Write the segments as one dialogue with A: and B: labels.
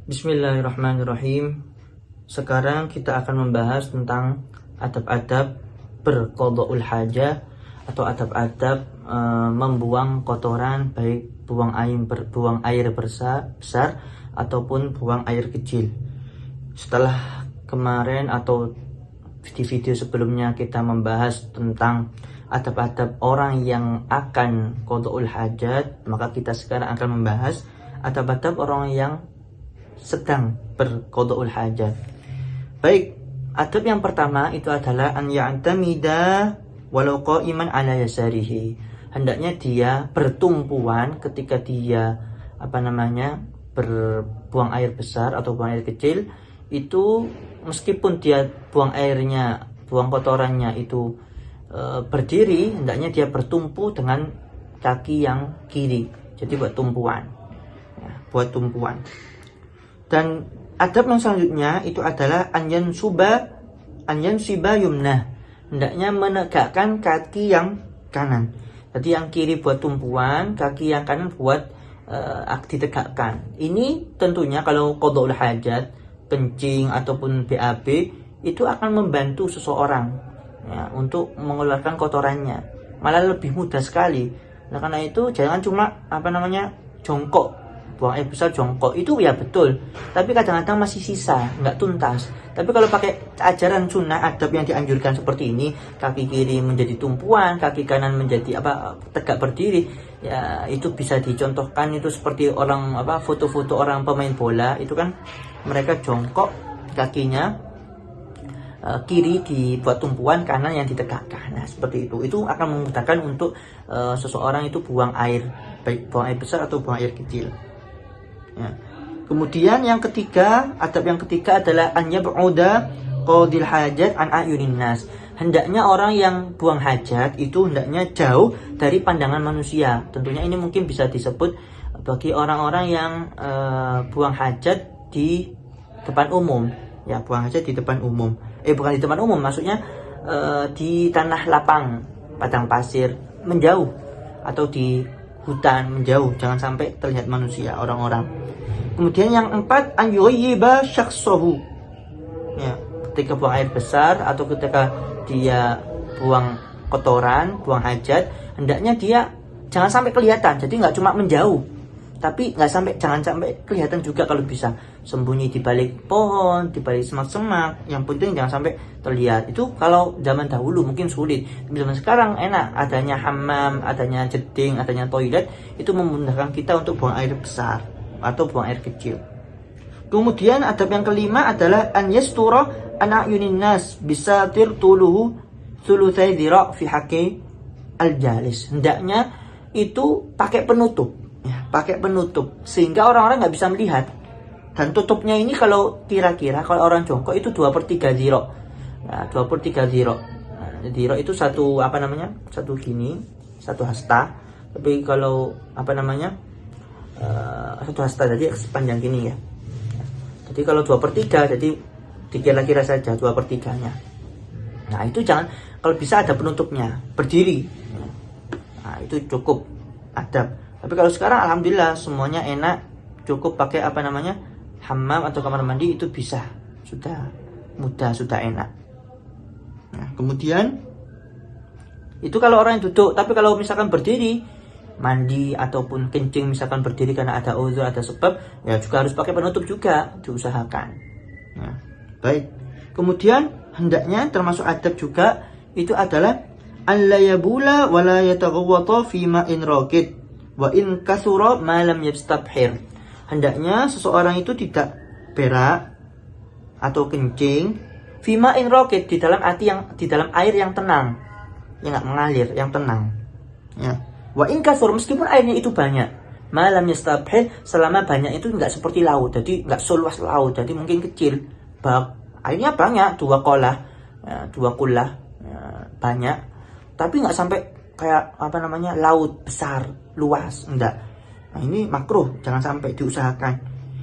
A: Bismillahirrahmanirrahim. Sekarang kita akan membahas tentang adab-adab berqada'ul hajah atau adab-adab membuang kotoran, baik buang air besar ataupun buang air kecil. Setelah kemarin atau di video sebelumnya kita membahas tentang adab-adab orang yang akan qada'ul hajat, maka kita sekarang akan membahas adab-adab orang yang sedang berqada'ul hajat. Baik, adab yang pertama itu adalah an ya'tamida walau qa'iman ala yasarihi. Hendaknya dia bertumpuan ketika dia berbuang air besar atau buang air kecil, itu meskipun dia buang kotorannya itu berdiri, hendaknya dia bertumpu dengan kaki yang kiri. Jadi buat tumpuan. Dan adab yang selanjutnya itu adalah anyan siba yumnah. Hendaknya menegakkan kaki yang kanan. Jadi yang kiri buat tumpuan, kaki yang kanan buat ditegakkan. Ini tentunya kalau qada'ul hajat, kencing ataupun BAB, itu akan membantu seseorang ya, untuk mengeluarkan kotorannya. Malah lebih mudah sekali. Nah, karena itu jangan cuma jongkok. Buang air besar jongkok itu ya betul, tapi kadang-kadang masih sisa, nggak tuntas. Tapi kalau pakai ajaran sunnah adab yang dianjurkan seperti ini, kaki kiri menjadi tumpuan, kaki kanan menjadi tegak berdiri, ya itu bisa dicontohkan. Itu seperti orang foto-foto orang pemain bola, itu kan mereka jongkok, kakinya kiri dibuat tumpuan, kanan yang ditegakkan. Nah seperti itu akan memudahkan untuk seseorang itu buang air, baik buang air besar atau buang air kecil. Ya. Kemudian adab yang ketiga adalah an yab'uda qadil hajat an ayunin nas. Hendaknya orang yang buang hajat itu hendaknya jauh dari pandangan manusia. Tentunya ini mungkin bisa disebut bagi orang-orang yang buang hajat di depan umum. Ya, buang hajat di depan umum. Bukan di depan umum, maksudnya di tanah lapang, padang pasir, menjauh, atau di hutan menjauh, jangan sampai terlihat manusia, orang-orang. Kemudian yang keempat, an yughayyiba syakhsahu. Ya, ketika buang air besar atau ketika dia buang kotoran, buang hajat, hendaknya dia jangan sampai kelihatan. Jadi nggak cuma menjauh, tapi jangan sampai kelihatan juga. Kalau bisa sembunyi di balik pohon, di balik semak-semak, yang penting jangan sampai terlihat. Itu kalau zaman dahulu mungkin sulit, tapi zaman sekarang enak, adanya hammam, adanya jeding, adanya toilet, itu memudahkan kita untuk buang air besar atau buang air kecil. Kemudian adab yang kelima adalah an yastura an ayunin nas bisatir tuluhu thulutsai dhira' fi haqqi al-jalis. Hendaknya itu pakai penutup, pakai penutup sehingga orang-orang nggak bisa melihat. Dan tutupnya ini kalau kira-kira kalau orang jongkok itu 2/3 dhira'. Nah, 2/3 dhira'. Nah, dhira' itu satu hasta. Tapi kalau satu hasta jadi sepanjang gini ya. Jadi kalau 2/3 jadi dikira-kira saja 2/3-nya. Nah, itu jangan, kalau bisa ada penutupnya, berdiri. Nah, itu cukup adab. Tapi kalau sekarang alhamdulillah semuanya enak, cukup pakai hammam atau kamar mandi, itu bisa, sudah mudah, sudah enak. Nah, kemudian itu kalau orang yang duduk. Tapi kalau misalkan berdiri, mandi ataupun kencing misalkan berdiri karena ada uzur, ada sebab, ya juga harus pakai penutup juga, diusahakan. Nah, baik. Kemudian hendaknya termasuk adab juga itu adalah alla yabula wala yataghawwata fi ma'in raqid wa in kasura ma lam yastabhir. Hendaknya seseorang itu tidak berak atau kencing fi ma'in raqid, di dalam air yang tenang, yang enggak mengalir, yang tenang. Ya. Wa in kasur, meskipun airnya itu banyak, malam yastabhir, selama banyak itu enggak seperti laut, jadi enggak seluas laut, jadi mungkin kecil. Airnya banyak, 2 kullah, banyak, tapi enggak sampai kayak laut besar, luas, enggak. Nah, ini makruh, jangan sampai, diusahakan.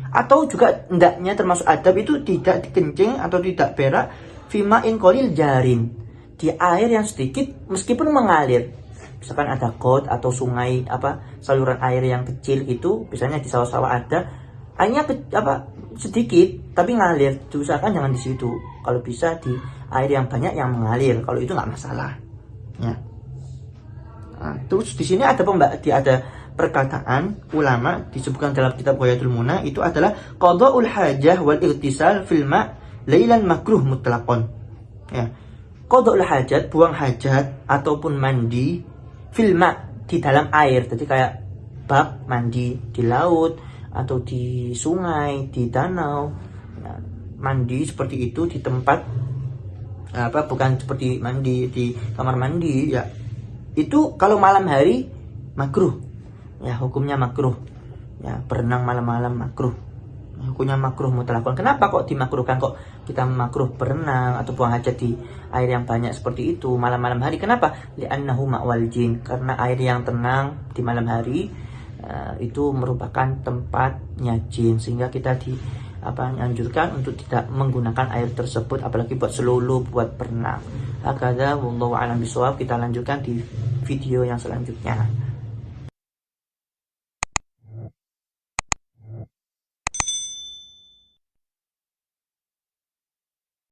A: Atau juga hendaknya termasuk adab itu tidak dikencing atau tidak berak fima in qalil jarin, di air yang sedikit meskipun mengalir. Misalkan ada got atau sungai, saluran air yang kecil itu, misalnya di sawah-sawah ada, airnya sedikit tapi ngalir, diusahakan jangan di situ. Kalau bisa di air yang banyak yang mengalir, kalau itu nggak masalah ya. Nah, terus di sini ada perkataan ulama disebutkan dalam kitab Ghayatul Munah, itu adalah qada'ul hajah wal irtisal fil ma' lailan makruh mutlaqon ya. Qada'ul hajat, buang hajat ataupun mandi, fil ma', di dalam air. Jadi kayak bab mandi di laut atau di sungai, di danau ya, mandi seperti itu di tempat bukan seperti mandi di kamar mandi ya, itu kalau malam hari makruh ya, hukumnya makruh ya. Berenang malam-malam makruh, hukumnya makruh mutlakon. Kenapa kok dimakruhkan, kok kita makruh berenang atau buang hajat di air yang banyak seperti itu malam-malam hari? Kenapa? Li'annahu ma'wal jin, karena air yang tenang di malam hari itu merupakan tempatnya jin, sehingga kita dianjurkan untuk tidak menggunakan air tersebut, apalagi buat selulu, buat berenang. Hakadha wallahu a'lam bishawab. Kita lanjutkan di video yang selanjutnya.